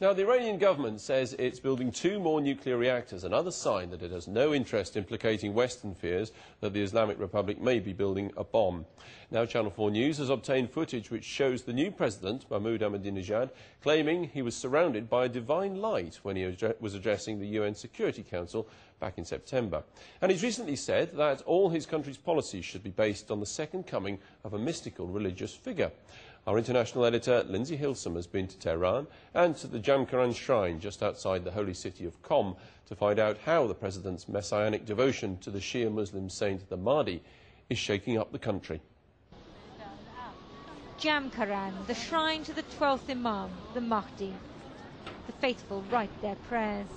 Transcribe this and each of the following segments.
Now, the Iranian government says it's building 2 more nuclear reactors, another sign that it has no interest in placating Western fears that the Islamic Republic may be building a bomb. Now, Channel 4 News has obtained footage which shows the new president, Mahmoud Ahmadinejad, claiming he was surrounded by a divine light when he was addressing the UN Security Council back in September. And he's recently said that all his country's policies should be based on the second coming of a mystical religious figure. Our international editor, Lindsay Hilsum, has been to Tehran and to the Jamkaran shrine just outside the holy city of Qom to find out how the president's messianic devotion to the Shia Muslim saint the Mahdi is shaking up the country. Jamkaran, the shrine to the 12th Imam, the Mahdi. The faithful write their prayers.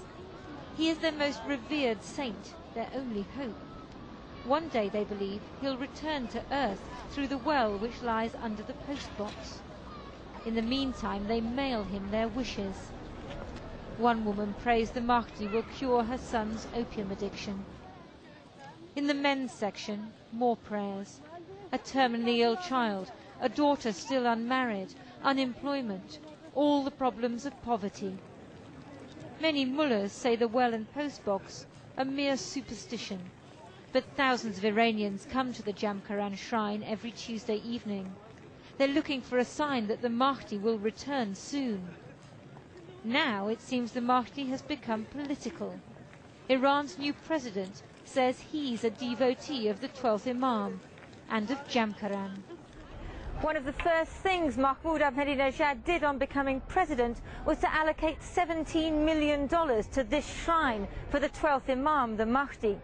He is their most revered saint, their only hope. One day, they believe, he'll return to earth through the well which lies under the postbox. In the meantime, they mail him their wishes. One woman prays the Mahdi will cure her son's opium addiction. In the men's section, more prayers. A terminally ill child, a daughter still unmarried, unemployment, all the problems of poverty. Many mullahs say the well and postbox a mere superstition. But thousands of Iranians come to the Jamkaran shrine every Tuesday evening. They're looking for a sign that the Mahdi will return soon. Now it seems the Mahdi has become political. Iran's new president says he's a devotee of the 12th Imam and of Jamkaran. One of the first things Mahmoud Ahmadinejad did on becoming president was to allocate $17 million to this shrine for the 12th Imam, the Mahdi.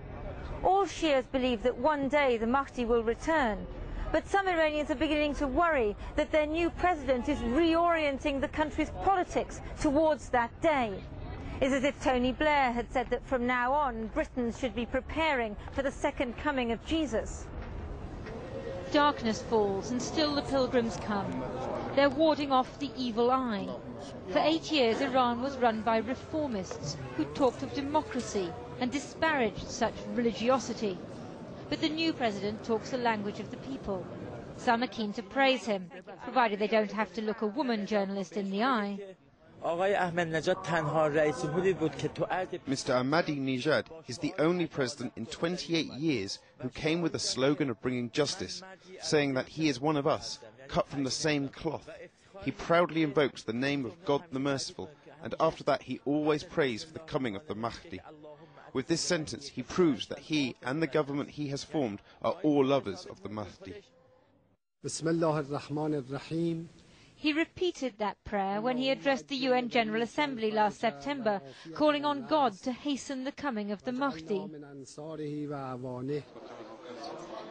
All Shias believe that one day the Mahdi will return, but some Iranians are beginning to worry that their new president is reorienting the country's politics towards that day. It's as if Tony Blair had said that from now on Britons should be preparing for the second coming of Jesus. Darkness falls and still the pilgrims come. They're warding off the evil eye. For 8 years Iran was run by reformists who talked of democracy and disparaged such religiosity. But the new president talks the language of the people. Some are keen to praise him, provided they don't have to look a woman journalist in the eye. Mr. Ahmadinejad is the only president in 28 years who came with a slogan of bringing justice, saying that he is one of us, cut from the same cloth. He proudly invokes the name of God the Merciful, and after that he always prays for the coming of the Mahdi. With this sentence, he proves that he and the government he has formed are all lovers of the Mahdi. He repeated that prayer when he addressed the UN General Assembly last September, calling on God to hasten the coming of the Mahdi.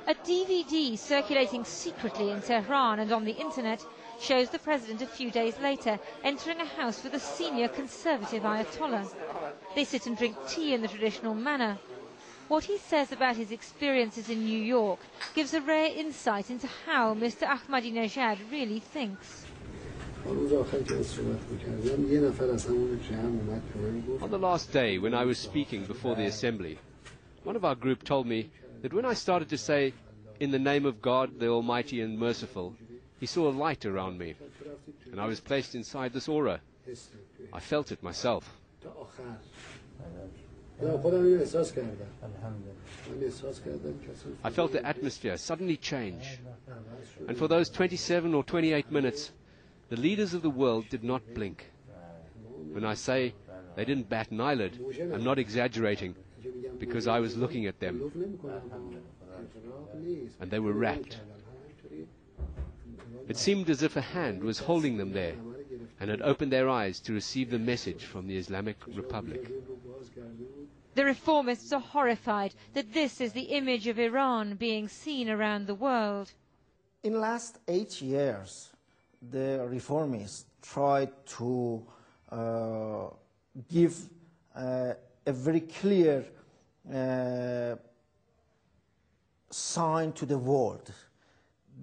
A DVD circulating secretly in Tehran and on the internet shows the president a few days later entering a house with a senior conservative Ayatollah. They sit and drink tea in the traditional manner. What he says about his experiences in New York gives a rare insight into how Mr. Ahmadinejad really thinks. On the last day, when I was speaking before the assembly, one of our group told me that when I started to say, "In the name of God, the Almighty and Merciful," he saw a light around me, and I was placed inside this aura. I felt it myself. I felt the atmosphere suddenly change, and for those 27 or 28 minutes, the leaders of the world did not blink. When I say they didn't bat an eyelid, I'm not exaggerating, because I was looking at them, and they were rapt. It seemed as if a hand was holding them there, and had opened their eyes to receive the message from the Islamic Republic. The reformists are horrified that this is the image of Iran being seen around the world. In the last 8 years, the reformists tried to give a very clear sign to the world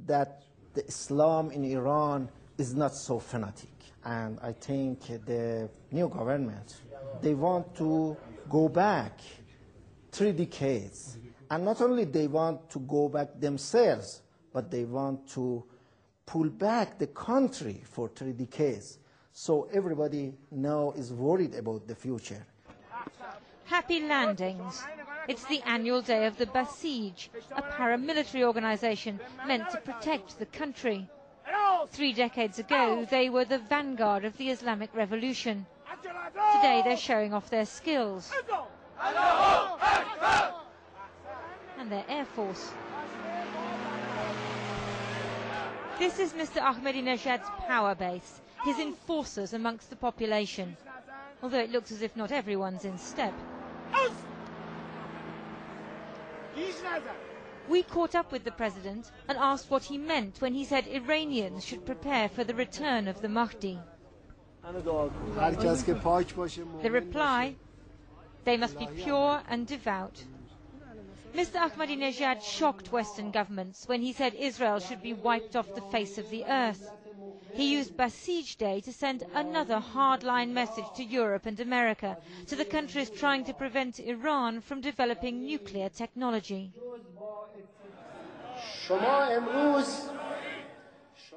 that the Islam in Iran is not so fanatic. And I think the new government, they want to go back 3 decades. And not only they want to go back themselves, but they want to pull back the country for 3 decades So everybody now is worried about the future. Happy landings. It's the annual day of the Basij, a paramilitary organization meant to protect the country. 3 decades ago, they were the vanguard of the Islamic Revolution. Today, they're showing off their skills and their air force. This is Mr. Ahmadinejad's power base, his enforcers amongst the population, although it looks as if not everyone's in step. We caught up with the president and asked what he meant when he said Iranians should prepare for the return of the Mahdi. The reply, they must be pure and devout. Mr. Ahmadinejad shocked Western governments when he said Israel should be wiped off the face of the earth. He used Basij Day to send another hardline message to Europe and America, to the countries trying to prevent Iran from developing nuclear technology.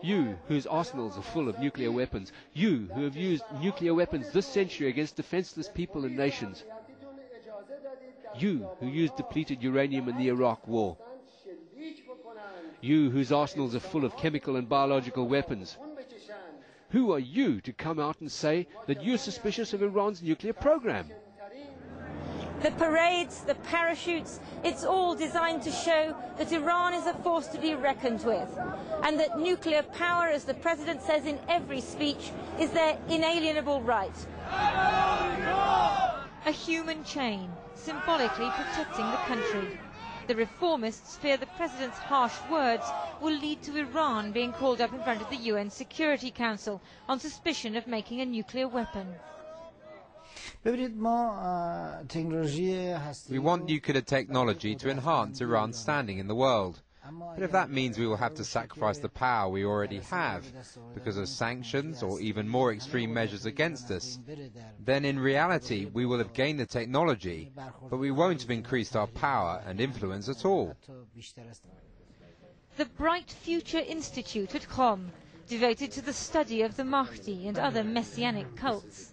You, whose arsenals are full of nuclear weapons, you who have used nuclear weapons this century against defenseless people and nations, you who used depleted uranium in the Iraq war, you whose arsenals are full of chemical and biological weapons, who are you to come out and say that you're suspicious of Iran's nuclear program? The parades, the parachutes, it's all designed to show that Iran is a force to be reckoned with, and that nuclear power, as the President says in every speech, is their inalienable right. A human chain, symbolically protecting the country. The reformists fear the President's harsh words will lead to Iran being called up in front of the UN Security Council on suspicion of making a nuclear weapon. We want nuclear technology to enhance Iran's standing in the world. But if that means we will have to sacrifice the power we already have because of sanctions or even more extreme measures against us, then in reality we will have gained the technology, but we won't have increased our power and influence at all. The Bright Future Institute at Qom, devoted to the study of the Mahdi and other messianic cults.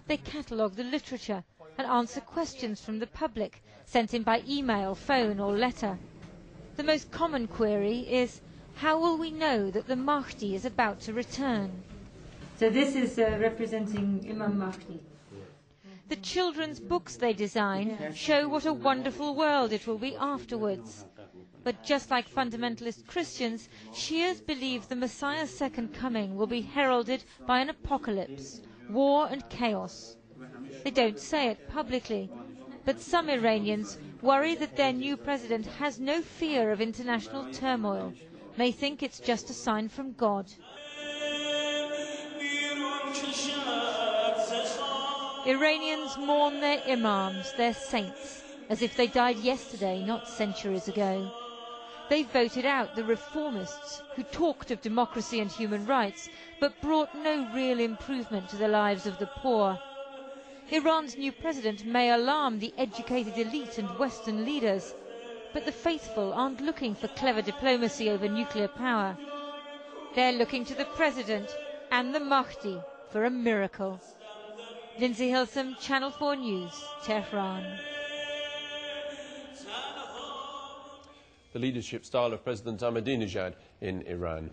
They catalogue the literature and answer questions from the public, sent in by email, phone or letter. The most common query is, how will we know that the Mahdi is about to return? So this is representing Imam Mahdi. The children's books they design show what a wonderful world it will be afterwards. But just like fundamentalist Christians, Shias believe the Messiah's second coming will be heralded by an apocalypse, war and chaos. They don't say it publicly, but some Iranians worry that their new president has no fear of international turmoil. They think it's just a sign from God. Iranians mourn their imams, their saints, as if they died yesterday, not centuries ago. They voted out the reformists who talked of democracy and human rights, but brought no real improvement to the lives of the poor. Iran's new president may alarm the educated elite and Western leaders, but the faithful aren't looking for clever diplomacy over nuclear power. They're looking to the president and the Mahdi for a miracle. Lindsay Hilsum, Channel 4 News, Tehran. The leadership style of President Ahmadinejad in Iran.